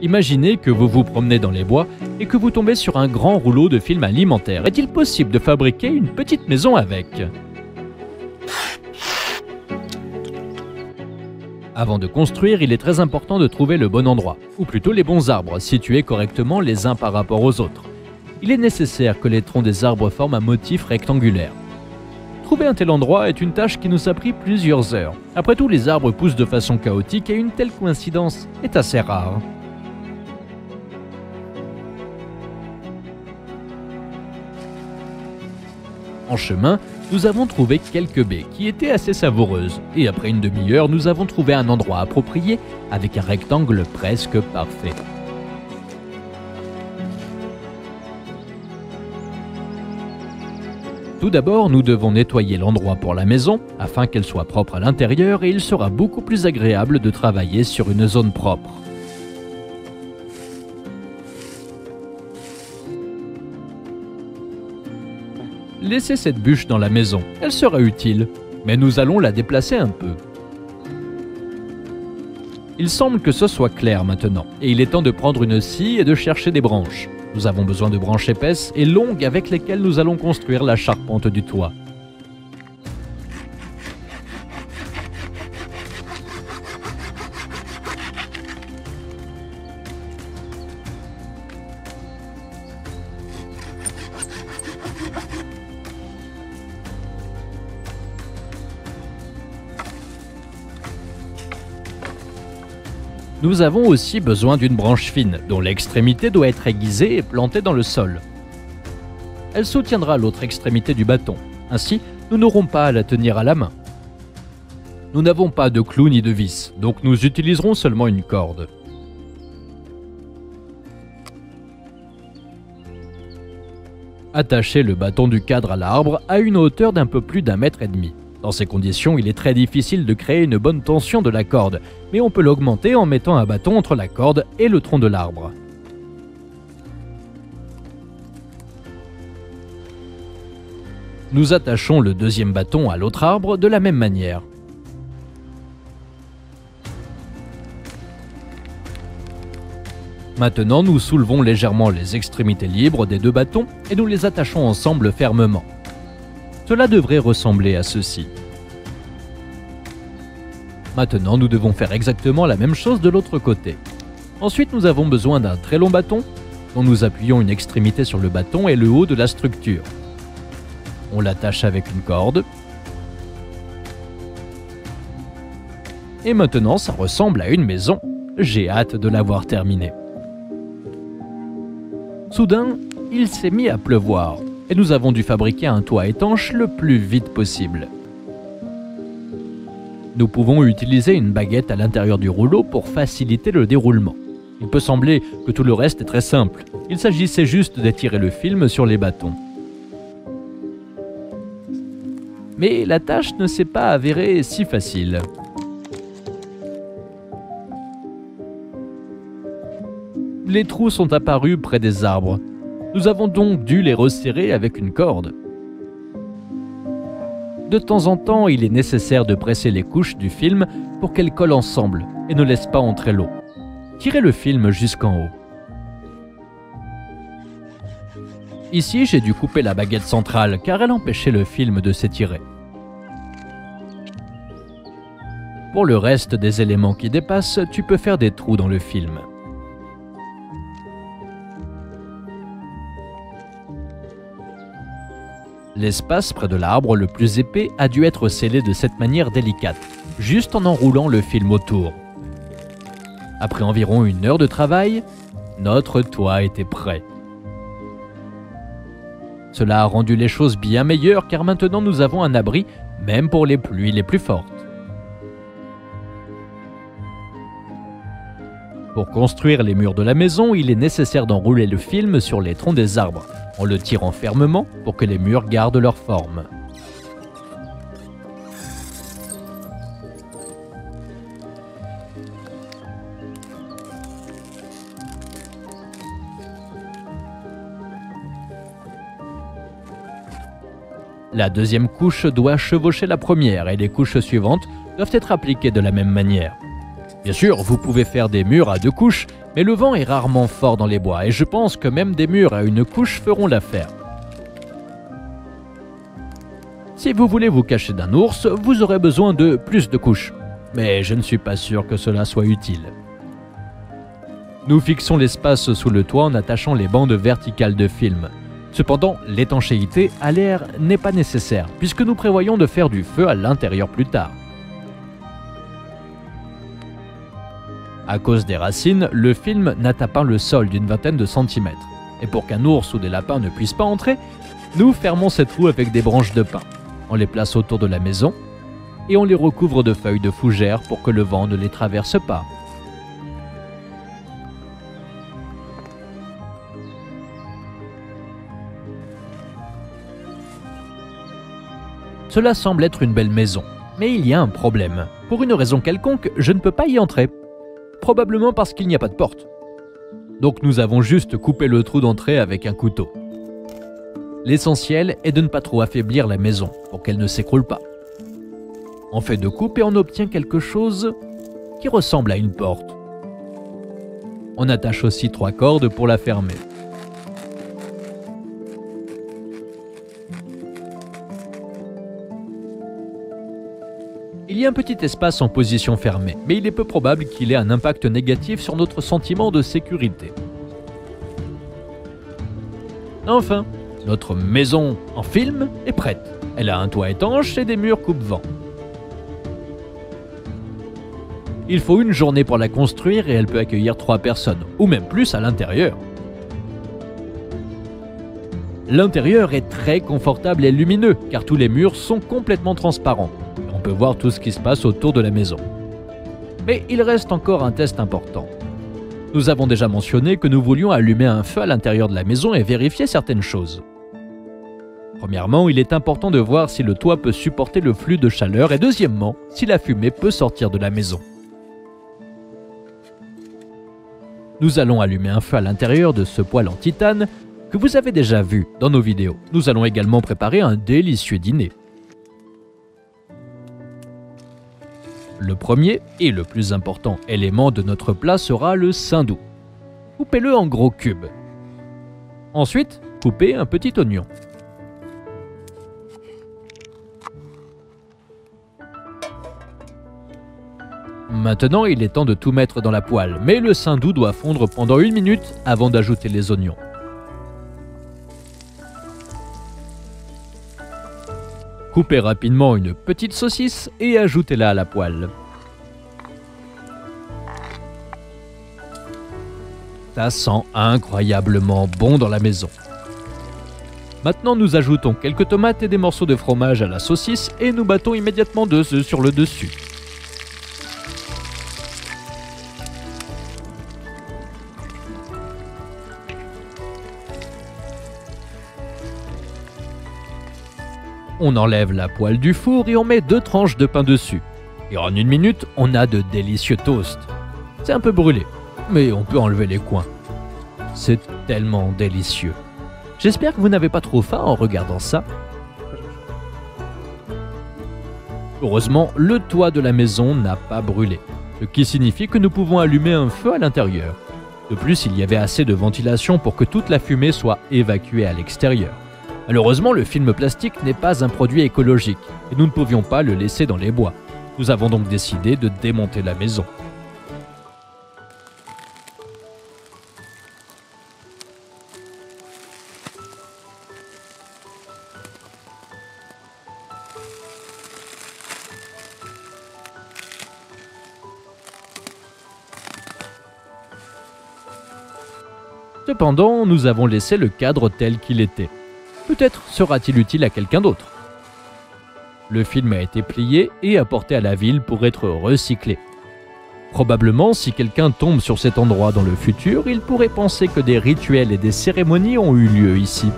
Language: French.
Imaginez que vous vous promenez dans les bois et que vous tombez sur un grand rouleau de film alimentaire. Est-il possible de fabriquer une petite maison avec? Avant de construire, il est très important de trouver le bon endroit, ou plutôt les bons arbres, situés correctement les uns par rapport aux autres. Il est nécessaire que les troncs des arbres forment un motif rectangulaire. Trouver un tel endroit est une tâche qui nous a pris plusieurs heures. Après tout, les arbres poussent de façon chaotique et une telle coïncidence est assez rare. En chemin, nous avons trouvé quelques baies qui étaient assez savoureuses et après une demi-heure, nous avons trouvé un endroit approprié avec un rectangle presque parfait. Tout d'abord, nous devons nettoyer l'endroit pour la maison afin qu'elle soit propre à l'intérieur et il sera beaucoup plus agréable de travailler sur une zone propre. Laissez cette bûche dans la maison, elle sera utile, mais nous allons la déplacer un peu. Il semble que ce soit clair maintenant, et il est temps de prendre une scie et de chercher des branches. Nous avons besoin de branches épaisses et longues avec lesquelles nous allons construire la charpente du toit. Nous avons aussi besoin d'une branche fine, dont l'extrémité doit être aiguisée et plantée dans le sol. Elle soutiendra l'autre extrémité du bâton. Ainsi, nous n'aurons pas à la tenir à la main. Nous n'avons pas de clous ni de vis, donc nous utiliserons seulement une corde. Attachez le bâton du cadre à l'arbre à une hauteur d'un peu plus d'1,5 mètre. Dans ces conditions, il est très difficile de créer une bonne tension de la corde, mais on peut l'augmenter en mettant un bâton entre la corde et le tronc de l'arbre. Nous attachons le deuxième bâton à l'autre arbre de la même manière. Maintenant, nous soulevons légèrement les extrémités libres des deux bâtons et nous les attachons ensemble fermement. Cela devrait ressembler à ceci. Maintenant, nous devons faire exactement la même chose de l'autre côté. Ensuite, nous avons besoin d'un très long bâton, dont nous appuyons une extrémité sur le bâton et le haut de la structure. On l'attache avec une corde. Et maintenant, ça ressemble à une maison. J'ai hâte de l'avoir terminée. Soudain, il s'est mis à pleuvoir. Et nous avons dû fabriquer un toit étanche le plus vite possible. Nous pouvons utiliser une baguette à l'intérieur du rouleau pour faciliter le déroulement. Il peut sembler que tout le reste est très simple. Il s'agissait juste d'étirer le film sur les bâtons. Mais la tâche ne s'est pas avérée si facile. Les trous sont apparus près des arbres. Nous avons donc dû les resserrer avec une corde. De temps en temps, il est nécessaire de presser les couches du film pour qu'elles collent ensemble et ne laissent pas entrer l'eau. Tirez le film jusqu'en haut. Ici, j'ai dû couper la baguette centrale car elle empêchait le film de s'étirer. Pour le reste des éléments qui dépassent, tu peux faire des trous dans le film. L'espace près de l'arbre le plus épais a dû être scellé de cette manière délicate, juste en enroulant le film autour. Après environ 1 heure de travail, notre toit était prêt. Cela a rendu les choses bien meilleures car maintenant nous avons un abri, même pour les pluies les plus fortes. Pour construire les murs de la maison, il est nécessaire d'enrouler le film sur les troncs des arbres, en le tirant fermement pour que les murs gardent leur forme. La deuxième couche doit chevaucher la première et les couches suivantes doivent être appliquées de la même manière. Bien sûr, vous pouvez faire des murs à 2 couches, mais le vent est rarement fort dans les bois et je pense que même des murs à 1 couche feront l'affaire. Si vous voulez vous cacher d'un ours, vous aurez besoin de plus de couches, mais je ne suis pas sûr que cela soit utile. Nous fixons l'espace sous le toit en attachant les bandes verticales de film. Cependant, l'étanchéité à l'air n'est pas nécessaire, puisque nous prévoyons de faire du feu à l'intérieur plus tard. À cause des racines, le film n'atteint pas le sol d'une vingtaine de centimètres. Et pour qu'un ours ou des lapins ne puissent pas entrer, nous fermons ces trous avec des branches de pin. On les place autour de la maison et on les recouvre de feuilles de fougère pour que le vent ne les traverse pas. Cela semble être une belle maison, mais il y a un problème. Pour une raison quelconque, je ne peux pas y entrer. Probablement parce qu'il n'y a pas de porte. Donc nous avons juste coupé le trou d'entrée avec un couteau. L'essentiel est de ne pas trop affaiblir la maison pour qu'elle ne s'écroule pas. On fait 2 coupes et on obtient quelque chose qui ressemble à une porte. On attache aussi 3 cordes pour la fermer. Il y a un petit espace en position fermée, mais il est peu probable qu'il ait un impact négatif sur notre sentiment de sécurité. Enfin, notre maison en film est prête. Elle a un toit étanche et des murs coupe-vent. Il faut 1 journée pour la construire et elle peut accueillir 3 personnes, ou même plus à l'intérieur. L'intérieur est très confortable et lumineux, car tous les murs sont complètement transparents. On peut voir tout ce qui se passe autour de la maison. Mais il reste encore un test important. Nous avons déjà mentionné que nous voulions allumer un feu à l'intérieur de la maison et vérifier certaines choses. Premièrement, il est important de voir si le toit peut supporter le flux de chaleur et deuxièmement, si la fumée peut sortir de la maison. Nous allons allumer un feu à l'intérieur de ce poêle en titane que vous avez déjà vu dans nos vidéos. Nous allons également préparer un délicieux dîner. Le premier et le plus important élément de notre plat sera le saindoux. Coupez-le en gros cubes. Ensuite, coupez un petit oignon. Maintenant, il est temps de tout mettre dans la poêle, mais le saindoux doit fondre pendant 1 minute avant d'ajouter les oignons. Coupez rapidement une petite saucisse et ajoutez-la à la poêle. Ça sent incroyablement bon dans la maison. Maintenant, nous ajoutons quelques tomates et des morceaux de fromage à la saucisse et nous battons immédiatement 2 œufs sur le dessus. On enlève la poêle du four et on met 2 tranches de pain dessus. Et en 1 minute, on a de délicieux toasts. C'est un peu brûlé, mais on peut enlever les coins. C'est tellement délicieux. J'espère que vous n'avez pas trop faim en regardant ça. Heureusement, le toit de la maison n'a pas brûlé, ce qui signifie que nous pouvons allumer un feu à l'intérieur. De plus, il y avait assez de ventilation pour que toute la fumée soit évacuée à l'extérieur. Malheureusement, le film plastique n'est pas un produit écologique et nous ne pouvions pas le laisser dans les bois. Nous avons donc décidé de démonter la maison. Cependant, nous avons laissé le cadre tel qu'il était. Peut-être sera-t-il utile à quelqu'un d'autre. Le film a été plié et apporté à la ville pour être recyclé. Probablement, si quelqu'un tombe sur cet endroit dans le futur, il pourrait penser que des rituels et des cérémonies ont eu lieu ici.